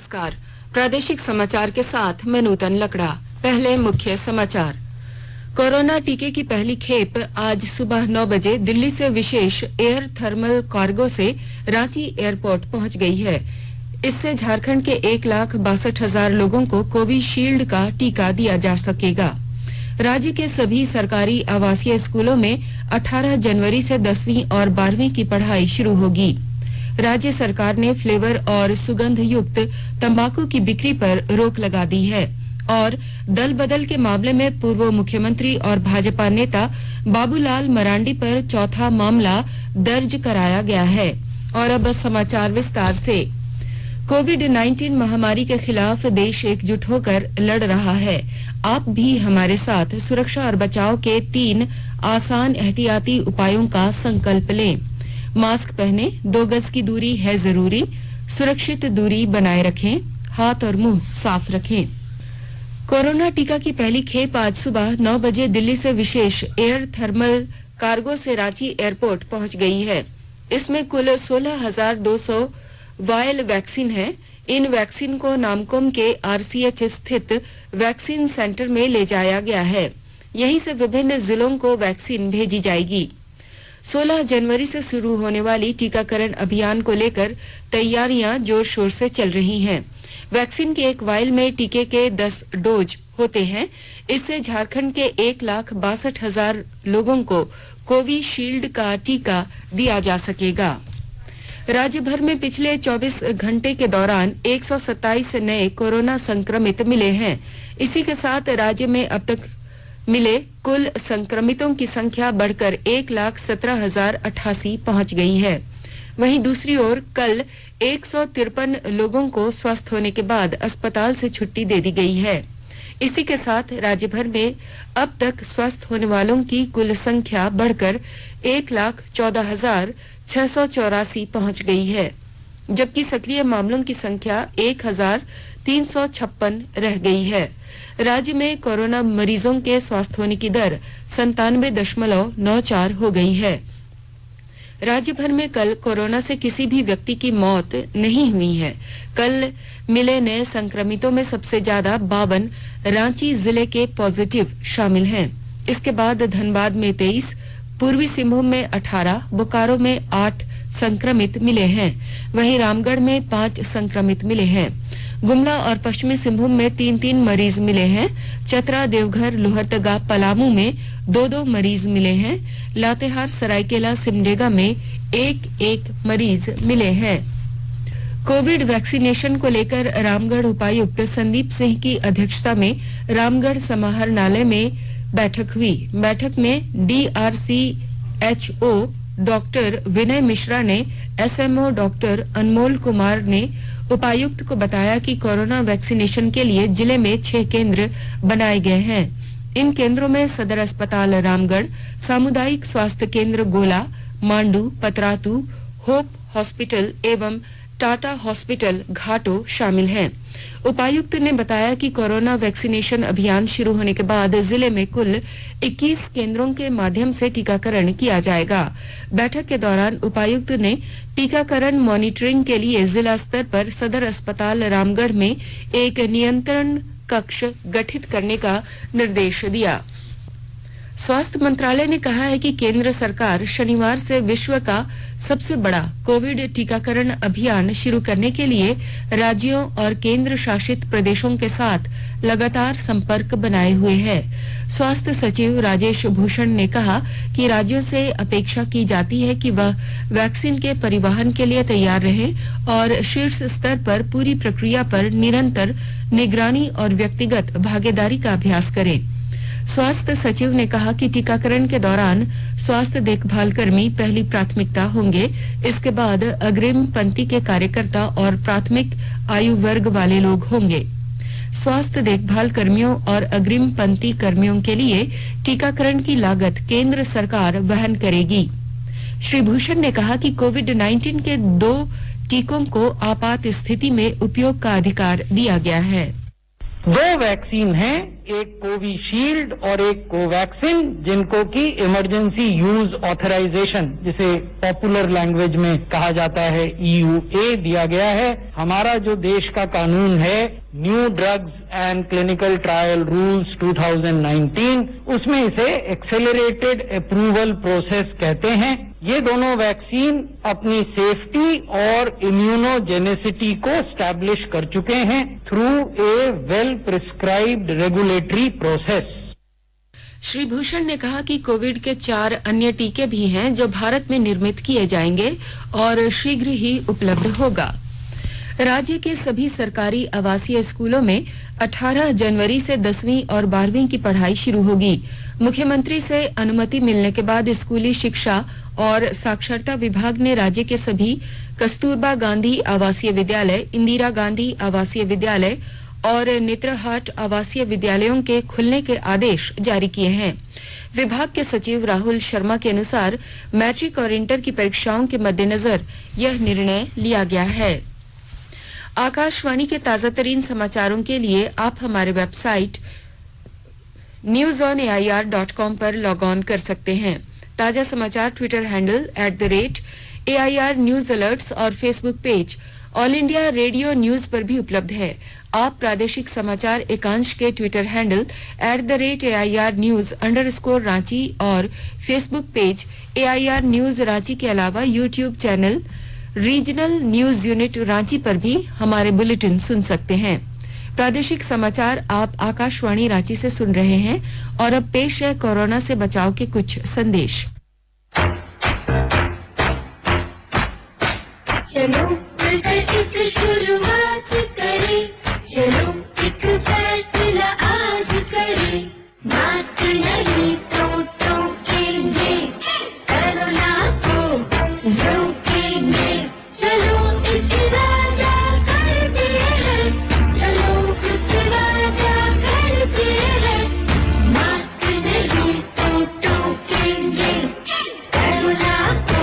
नमस्कार। प्रादेशिक समाचार के साथ मैं नूतन लकड़ा। पहले मुख्य समाचार। कोरोना टीके की पहली खेप आज सुबह 9 बजे दिल्ली से विशेष एयर थर्मल कार्गो से रांची एयरपोर्ट पहुंच गई है। इससे झारखंड के 1,62,000 लोगों को कोविशील्ड का टीका दिया जा सकेगा। राज्य के सभी सरकारी आवासीय स्कूलों में 18 जनवरी से 10वीं और 12वीं की पढ़ाई शुरू होगी। राज्य सरकार ने फ्लेवर और सुगंध युक्त तंबाकू की बिक्री पर रोक लगा दी है और दल बदल के मामले में पूर्व मुख्यमंत्री और भाजपा नेता बाबूलाल मरांडी पर चौथा मामला दर्ज कराया गया है। और अब समाचार विस्तार से। कोविड-19 महामारी के खिलाफ देश एकजुट होकर लड़ रहा है। आप भी हमारे साथ सुरक्षा और बचाव के 3 आसान एहतियाती उपायों का संकल्प लें। मास्क पहने, 2 गज की दूरी है जरूरी, सुरक्षित दूरी बनाए रखें, हाथ और मुंह साफ रखें। कोरोना टीका की पहली खेप आज सुबह 9 बजे दिल्ली से विशेष एयर थर्मल कार्गो से रांची एयरपोर्ट पहुंच गई है। इसमें कुल 16,200 वायल वैक्सीन है। इन वैक्सीन को नामकुम के आरसीएच स्थित वैक्सीन सेंटर में ले जाया गया है। यहीं से विभिन्न जिलों को वैक्सीन भेजी जाएगी। 16 जनवरी से शुरू होने वाली टीकाकरण अभियान को लेकर तैयारियां जोर शोर से चल रही हैं। वैक्सीन के एक वायल में टीके के 10 डोज होते हैं। इससे झारखंड के 1,62,000 लोगों को कोविशील्ड का टीका दिया जा सकेगा। राज्य भर में पिछले 24 घंटे के दौरान 127 नए कोरोना संक्रमित मिले हैं। इसी के साथ राज्य में अब तक मिले कुल संक्रमितों की संख्या बढ़कर 1,17,088 पहुंच गई है। वहीं दूसरी ओर कल 153 लोगों को स्वस्थ होने के बाद अस्पताल से छुट्टी दे दी गई है। इसी के साथ राज्य भर में अब तक स्वस्थ होने वालों की कुल संख्या बढ़कर 1,14,684 पहुंच गई है, जबकि सक्रिय मामलों की संख्या 1,356 रह गई है। राज्य में कोरोना मरीजों के स्वस्थ होने की दर 97.94 हो गई है। राज्य भर में कल कोरोना से किसी भी व्यक्ति की मौत नहीं हुई है। कल मिले नए संक्रमितों में सबसे ज्यादा 52 रांची जिले के पॉजिटिव शामिल हैं। इसके बाद धनबाद में 23, पूर्वी सिंहभूम में 18, बोकारो में 8 संक्रमित मिले हैं। वहीं रामगढ़ में 5 संक्रमित मिले हैं। गुमला और पश्चिमी सिंहभूम में 3-3 मरीज मिले हैं। चतरा, देवघर, लोहरदगा, पलामू में 2-2 मरीज मिले हैं। लातेहार, सरायकेला, सिमडेगा में 1-1 मरीज मिले हैं। कोविड वैक्सीनेशन को लेकर रामगढ़ उपायुक्त संदीप सिंह की अध्यक्षता में रामगढ़ समाहरणालय में बैठक हुई। बैठक में डीआरसीएचओ डॉक्टर विनय मिश्रा ने एसएमओ डॉक्टर अनमोल कुमार ने उपायुक्त को बताया कि कोरोना वैक्सीनेशन के लिए जिले में 6 केंद्र बनाए गए हैं। इन केंद्रों में सदर अस्पताल रामगढ़, सामुदायिक स्वास्थ्य केंद्र गोला, मांडू, पतरातू, होप हॉस्पिटल एवं टाटा हॉस्पिटल घाटो शामिल हैं। उपायुक्त ने बताया कि कोरोना वैक्सीनेशन अभियान शुरू होने के बाद जिले में कुल 21 केंद्रों के माध्यम से टीकाकरण किया जाएगा। बैठक के दौरान उपायुक्त ने टीकाकरण मॉनिटरिंग के लिए जिला स्तर पर सदर अस्पताल रामगढ़ में एक नियंत्रण कक्ष गठित करने का निर्देश दिया। स्वास्थ्य मंत्रालय ने कहा है कि केंद्र सरकार शनिवार से विश्व का सबसे बड़ा कोविड टीकाकरण अभियान शुरू करने के लिए राज्यों और केंद्र शासित प्रदेशों के साथ लगातार संपर्क बनाए हुए है। स्वास्थ्य सचिव राजेश भूषण ने कहा कि राज्यों से अपेक्षा की जाती है कि वह वैक्सीन के परिवहन के लिए तैयार रहे और शीर्ष स्तर पर पूरी प्रक्रिया पर निरंतर निगरानी और व्यक्तिगत भागीदारी का अभ्यास करें। स्वास्थ्य सचिव ने कहा कि टीकाकरण के दौरान स्वास्थ्य देखभाल कर्मी पहली प्राथमिकता होंगे। इसके बाद अग्रिम पंक्ति के कार्यकर्ता और प्राथमिक आयु वर्ग वाले लोग होंगे। स्वास्थ्य देखभाल कर्मियों और अग्रिम पंक्ति कर्मियों के लिए टीकाकरण की लागत केंद्र सरकार वहन करेगी। श्री भूषण ने कहा कि कोविड-19 के 2 टीकों को आपात स्थिति में उपयोग का अधिकार दिया गया है। दो वैक्सीन हैं, एक कोविशील्ड और एक कोवैक्सिन, जिनको की इमरजेंसी यूज ऑथराइजेशन, जिसे पॉपुलर लैंग्वेज में कहा जाता है EUA, दिया गया है। हमारा जो देश का कानून है new drugs and clinical trial rules 2019, उसमें इसे एक्सेलरेटेड अप्रूवल प्रोसेस कहते हैं। ये दोनों वैक्सीन अपनी सेफ्टी और इम्यूनोजेनेसिटी को स्टैब्लिश कर चुके हैं through a well prescribed regulatory process. Shri Bhushan ने कहा कि कोविड के 4 अन्य टीके भी हैं जो भारत में निर्मित किए जाएंगे और शीघ्र ही उपलब्ध होगा। राज्य के सभी सरकारी आवासीय स्कूलों में 18 जनवरी से 10वीं और 12वीं की पढ़ाई शुरू होगी। मुख्यमंत्री से अनुमति मिलने के बाद स्कूली शिक्षा और साक्षरता विभाग ने राज्य के सभी कस्तूरबा गांधी आवासीय विद्यालय, इंदिरा गांधी आवासीय विद्यालय और नेत्रहाट आवासीय विद्यालयों के खुलने के आदेश जारी किए हैं। विभाग के सचिव राहुल शर्मा के अनुसार मैट्रिक और इंटर की परीक्षाओं के मद्देनजर यह निर्णय लिया गया है। आकाशवाणी के ताजा तरीन समाचारों के लिए आप हमारे वेबसाइट newsonair.com पर लॉग ऑन कर सकते हैं। ताजा समाचार Twitter handle @AIR news alerts और Facebook page all India radio news पर भी उपलब्ध है। आप प्रादेशिक समाचार एकांश के ट्विटर हैंडल @AIR news_रांची और Facebook page AIR news Ranchi के अलावा YouTube channel regional news unit Ranchi पर भी हमारे बुलेटिन सुन सकते हैं। प्रादेशिक समाचार आप आकाशवाणी रांची से सुन रहे हैं और अब पेश है कोरोना से बचाव के कुछ संदेश। चलो मिलकर एक शुरुआत करें, चलो एक फैसला आज करें, मास्क नहीं तो टोकेंगे, कोरोना को रोकेंगे, चलो एक वादा करते हैं, चलो एक वादा करते हैं, मास्क नहीं तो टोकेंगे, कोरोना को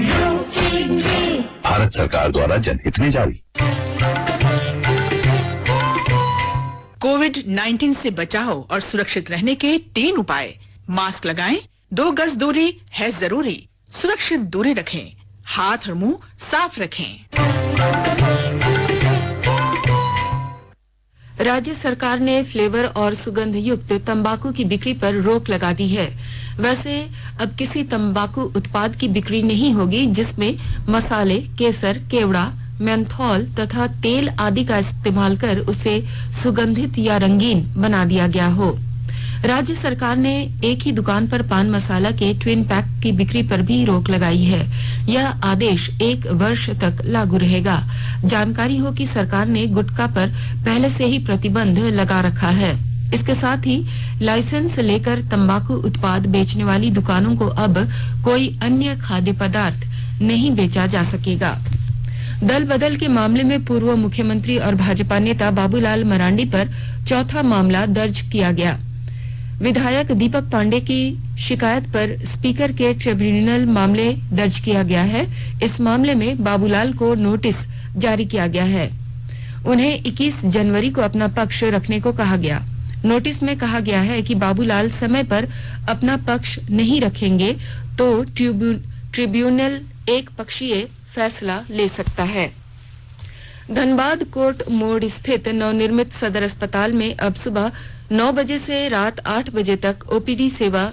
रोकेंगे। भारत सरकार द्वारा जनहित में जारी। कोविड-19 से बचाव और सुरक्षित रहने के 3 उपाय। मास्क लगाएं, 2 गज दूरी है जरूरी, सुरक्षित दूरी रखें, हाथ और मुंह साफ रखें। राज्य सरकार ने फ्लेवर और सुगंध युक्त तंबाकू की बिक्री पर रोक लगा दी है। वैसे अब किसी तंबाकू उत्पाद की बिक्री नहीं होगी जिसमें मसाले, केसर, केवड़ा, मेंथोल तथा तेल आदि का इस्तेमाल कर उसे सुगंधित या रंगीन बना दिया गया हो। राज्य सरकार ने एक ही दुकान पर पान मसाला के ट्विन पैक की बिक्री पर भी रोक लगाई है। यह आदेश 1 वर्ष तक लागू रहेगा। जानकारी हो कि सरकार ने गुटखा पर पहले से ही प्रतिबंध लगा रखा है। इसके साथ ही लाइसेंस लेकर तंबाकू उत्पाद बेचने वाली दुकानों को अब कोई अन्य खाद्य पदार्थ नहीं बेचा जा सकेगा। दल बदल के मामले में पूर्व मुख्यमंत्री और भाजपा नेता बाबूलाल मरांडी पर चौथा मामला दर्ज किया गया। विधायक दीपक पांडे की शिकायत पर स्पीकर के ट्रिब्यूनल मामले दर्ज किया गया है। इस मामले में बाबूलाल को नोटिस जारी किया गया है। उन्हें 21 जनवरी को अपना पक्ष रखने को कहा गया। नोटिस में कहा गया है कि बाबूलाल समय पर अपना पक्ष नहीं रखेंगे तो ट्रिब्यूनल एक पक्षीय फैसला ले सकता है। धनबाद कोर्ट मोड़ स्थित नवनिर्मित सदर अस्पताल में अब सुबह 9 बजे से रात 8 बजे तक ओपीडी सेवा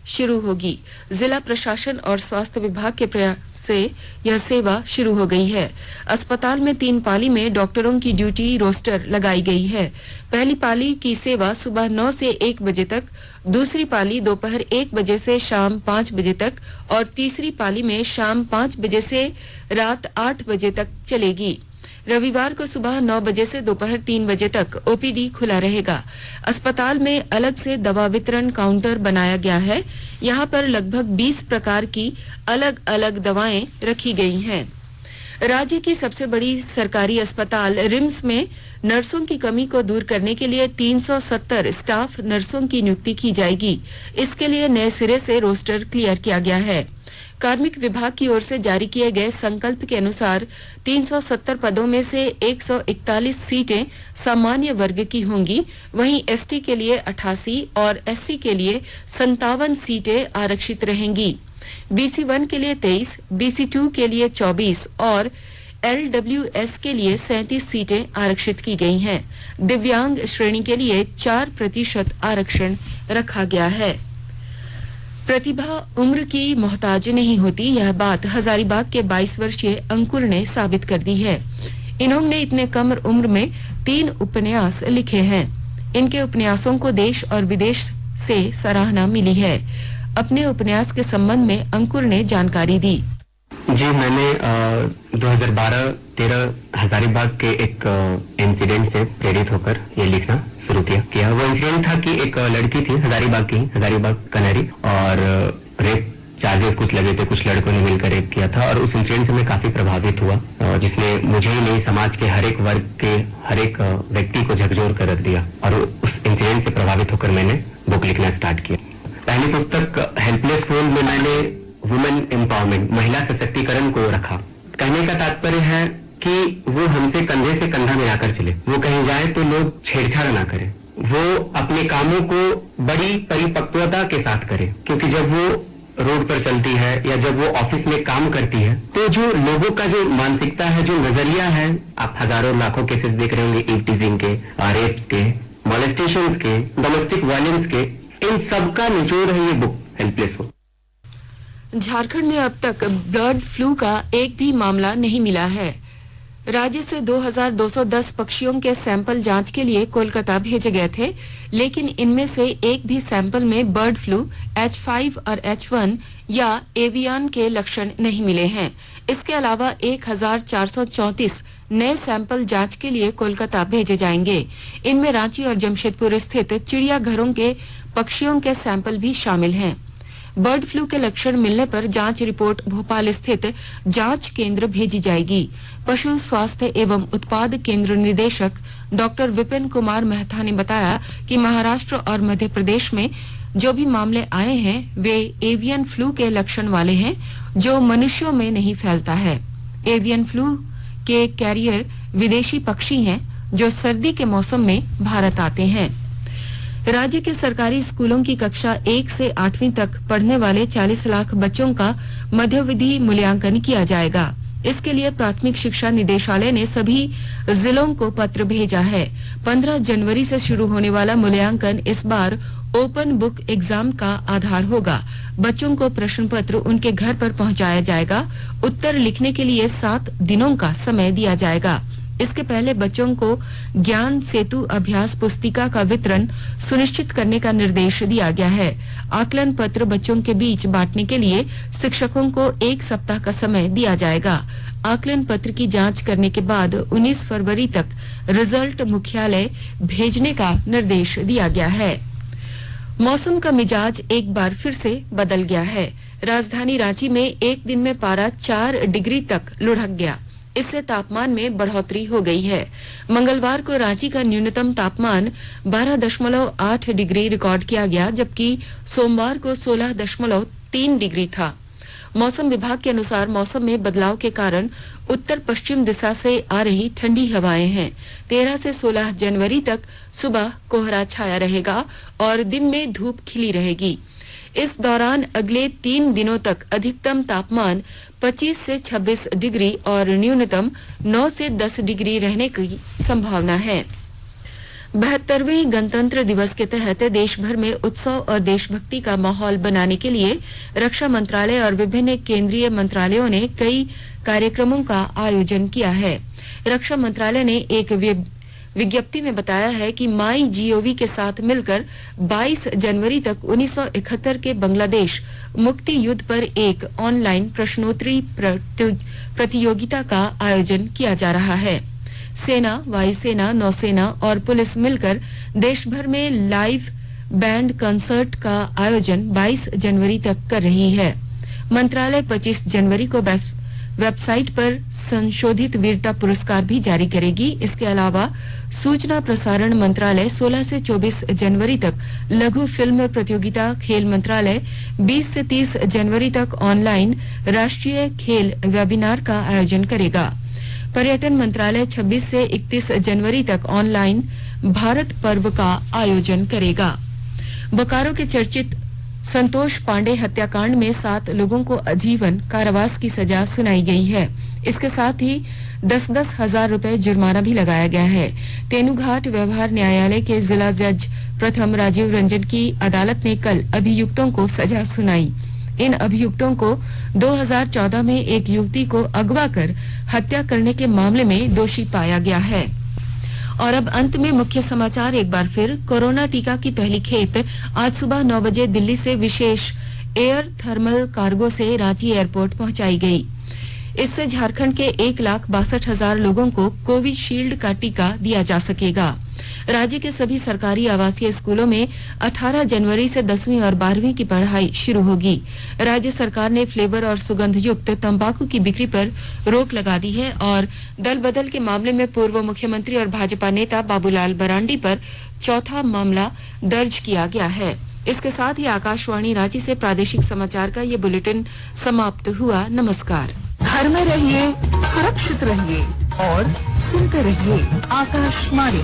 शुरू होगी। जिला प्रशासन और स्वास्थ्य विभाग के प्रयास से यह सेवा शुरू हो गई है। अस्पताल में 3 पाली में डॉक्टरों की ड्यूटी रोस्टर लगाई गई है। पहली पाली की सेवा सुबह 9 से 1 बजे तक, दूसरी पाली दोपहर 1 बजे से शाम 5 बजे तक और तीसरी पाली में शाम 5 बजे से रात 8 बजे तक चलेगी। रविवार को सुबह 9 बजे से दोपहर 3 बजे तक ओपीडी खुला रहेगा। अस्पताल में अलग से दवा वितरण काउंटर बनाया गया है। यहां पर लगभग 20 प्रकार की अलग अलग दवाएं रखी गई हैं। राज्य की सबसे बड़ी सरकारी अस्पताल रिम्स में नर्सों की कमी को दूर करने के लिए 370 स्टाफ नर्सों की नियुक्ति की जाएगी। इसके लिए नए सिरे से रोस्टर क्लियर किया गया है। कार्मिक विभाग की ओर से जारी किए गए संकल्प के अनुसार 370 पदों में से 141 सीटें सामान्य वर्ग की होंगी, वहीं एसटी के लिए 88 और एससी के लिए 57 सीटें आरक्षित रहेंगी। बीसी 1 के लिए 23, बीसी 2 के लिए 24 और LWS के लिए 37 सीटें आरक्षित की गई हैं। दिव्यांग श्रेणी के लिए 4% आरक्षण रखा गया है। प्रतिभा उम्र की मोहताज नहीं होती, यह बात हजारीबाग के 22 वर्षीय अंकुर ने साबित कर दी है। इन्होंने इतने कम उम्र में 3 उपन्यास लिखे हैं। इनके उपन्यासों को देश और विदेश से सराहना मिली है। अपने उपन्यास के संबंध में अंकुर ने जानकारी दी। जी, मैंने 2012-13 हजारीबाग के एक इंसिडेंट से प्रेरित होकर ये लिखना शुरू किया। वो इंसिडेंट था कि एक लड़की थी हजारीबाग कनारी, और रेप चार्जेस कुछ लगे थे, कुछ लड़कों ने मिलकर रेप किया था, और उस इंसिडेंट से मैं काफी प्रभावित हुआ, जिसने मुझे ही नहीं समाज के हर एक वर्ग के हर एक व्यक्ति को झकझोर कर रख दिया, और उस इंसिडेंट से प्रभावित होकर मैंने बुक लिखना स्टार्ट किया। पहली पुस्तक हेल्पलेस सोल में मैंने वुमेन एम्पावरमेंट, महिला सशक्तिकरण को रखा। कहने का तात्पर्य है कि वो हमसे कंधे से कंधा मिलाकर चले, वो कहीं जाए तो लोग छेड़छाड़ ना करें, वो अपने कामों को बड़ी परिपक्वता के साथ करे, क्योंकि जब वो रोड पर चलती है या जब वो ऑफिस में काम करती है, तो जो लोगों का जो मानसिकता है, जो नजरिया है, आप हजारों लाखों केसेस देख रहे होंगे, ईवटीजिंग के, रेप के, मोलेस्टेशन के, डोमेस्टिक वायलेंस के, इन सबका निचोड़ है ये बुक हेल्पलेस हो। झारखंड में अब तक बर्ड फ्लू का एक भी मामला नहीं मिला है। राज्य से 2210 पक्षियों के सैंपल जांच के लिए कोलकाता भेजे गए थे, लेकिन इनमें से एक भी सैंपल में बर्ड फ्लू H5 और H1 या एवियन के लक्षण नहीं मिले हैं। इसके अलावा 1434 नए सैंपल जांच के लिए कोलकाता भेजे जाएंगे। इनमें रांची और जमशेदपुर स्थित चिड़ियाघरों के पक्षियों के सैंपल भी शामिल हैं। बर्ड फ्लू के लक्षण मिलने पर जांच रिपोर्ट भोपाल स्थित जांच केंद्र भेजी जाएगी। पशु स्वास्थ्य एवं उत्पाद केंद्र निदेशक डॉक्टर विपिन कुमार मेहता ने बताया कि महाराष्ट्र और मध्य प्रदेश में जो भी मामले आए हैं वे एवियन फ्लू के लक्षण वाले हैं, जो मनुष्यों में नहीं फैलता है। एवियन फ्लू के कैरियर विदेशी पक्षी हैं, जो सर्दी के मौसम में भारत आते हैं। राज्य के सरकारी स्कूलों की कक्षा 1 से 8वीं तक पढ़ने वाले 40 लाख बच्चों का मध्यावधि मूल्यांकन किया जाएगा। इसके लिए प्राथमिक शिक्षा निदेशालय ने सभी जिलों को पत्र भेजा है। 15 जनवरी से शुरू होने वाला मूल्यांकन इस बार ओपन बुक एग्जाम का आधार होगा। बच्चों को प्रश्न पत्र उनके घर पर पहुंचाया जाएगा। उत्तर लिखने के लिए 7 दिनों का समय दिया जाएगा। इसके पहले बच्चों को ज्ञान सेतु अभ्यास पुस्तिका का वितरण सुनिश्चित करने का निर्देश दिया गया है। आकलन पत्र बच्चों के बीच बांटने के लिए शिक्षकों को 1 सप्ताह का समय दिया जाएगा। आकलन पत्र की जांच करने के बाद 19 फरवरी तक रिजल्ट मुख्यालय भेजने का निर्देश दिया गया है। मौसम का मिजाज एक बार फिर से बदल गया है। राजधानी रांची में एक दिन में पारा 4 डिग्री तक लुढ़क गया। इससे तापमान में बढ़ोतरी हो गई है। मंगलवार को रांची का न्यूनतम तापमान 12.8 डिग्री रिकॉर्ड किया गया, जबकि सोमवार को 16.3 डिग्री था। मौसम विभाग के अनुसार मौसम में बदलाव के कारण उत्तर पश्चिम दिशा से आ रही ठंडी हवाएं हैं। 13 से 16 जनवरी तक सुबह कोहरा छाया रहेगा और दिन में धूप खिली रहेगी। इस दौरान अगले 3 दिनों तक अधिकतम तापमान 25 से 26 डिग्री और न्यूनतम 9 से 10 डिग्री रहने की संभावना है। 72वें गणतंत्र दिवस के तहत देश भर में उत्सव और देशभक्ति का माहौल बनाने के लिए रक्षा मंत्रालय और विभिन्न केंद्रीय मंत्रालयों ने कई कार्यक्रमों का आयोजन किया है। रक्षा मंत्रालय ने एक विज्ञप्ति में बताया है कि माई जीओवी के साथ मिलकर 22 जनवरी तक 1971 के बांग्लादेश मुक्ति युद्ध पर एक ऑनलाइन प्रश्नोत्तरी प्रतियोगिता का आयोजन किया जा रहा है। सेना, वायुसेना, नौसेना और पुलिस मिलकर देश भर में लाइव बैंड कंसर्ट का आयोजन 22 जनवरी तक कर रही है। मंत्रालय 25 जनवरी को वेबसाइट पर संशोधित वीरता पुरस्कार भी जारी करेगी। इसके अलावा सूचना प्रसारण मंत्रालय 16 से 24 जनवरी तक लघु फिल्म प्रतियोगिता, खेल मंत्रालय 20 से 30 जनवरी तक ऑनलाइन राष्ट्रीय खेल वेबिनार का आयोजन करेगा। पर्यटन मंत्रालय 26 से 31 जनवरी तक ऑनलाइन भारत पर्व का आयोजन करेगा। बोकारो के चर्चित संतोष पांडे हत्याकांड में 7 लोगों को आजीवन कारावास की सजा सुनाई गई है। इसके साथ ही 10-10 हजार रुपए जुर्माना भी लगाया गया है। तेनुघाट व्यवहार न्यायालय के जिला जज प्रथम राजीव रंजन की अदालत ने कल अभियुक्तों को सजा सुनाई। इन अभियुक्तों को 2014 में एक युवती को अगवा कर हत्या करने के मामले में दोषी पाया गया है। और अब अंत में मुख्य समाचार एक बार फिर। कोरोना टीका की पहली खेप आज सुबह 9 बजे दिल्ली से विशेष एयर थर्मल कार्गो से रांची एयरपोर्ट पहुंचाई गई। इससे झारखंड के 1,62,000 लोगों को कोविशील्ड का टीका दिया जा सकेगा। राज्य के सभी सरकारी आवासीय स्कूलों में 18 जनवरी से 10वीं और 12वीं की पढ़ाई शुरू होगी। राज्य सरकार ने फ्लेवर और सुगंध युक्त तंबाकू की बिक्री पर रोक लगा दी है और दल बदल के मामले में पूर्व मुख्यमंत्री और भाजपा नेता बाबूलाल मरांडी पर चौथा मामला दर्ज किया गया है। इसके साथ ही आकाशवाणी रांची से प्रादेशिक समाचार का ये बुलेटिन समाप्त हुआ। नमस्कार। घर में रहिए, सुरक्षित रहिए और सुनते रहिए आकाशवाणी।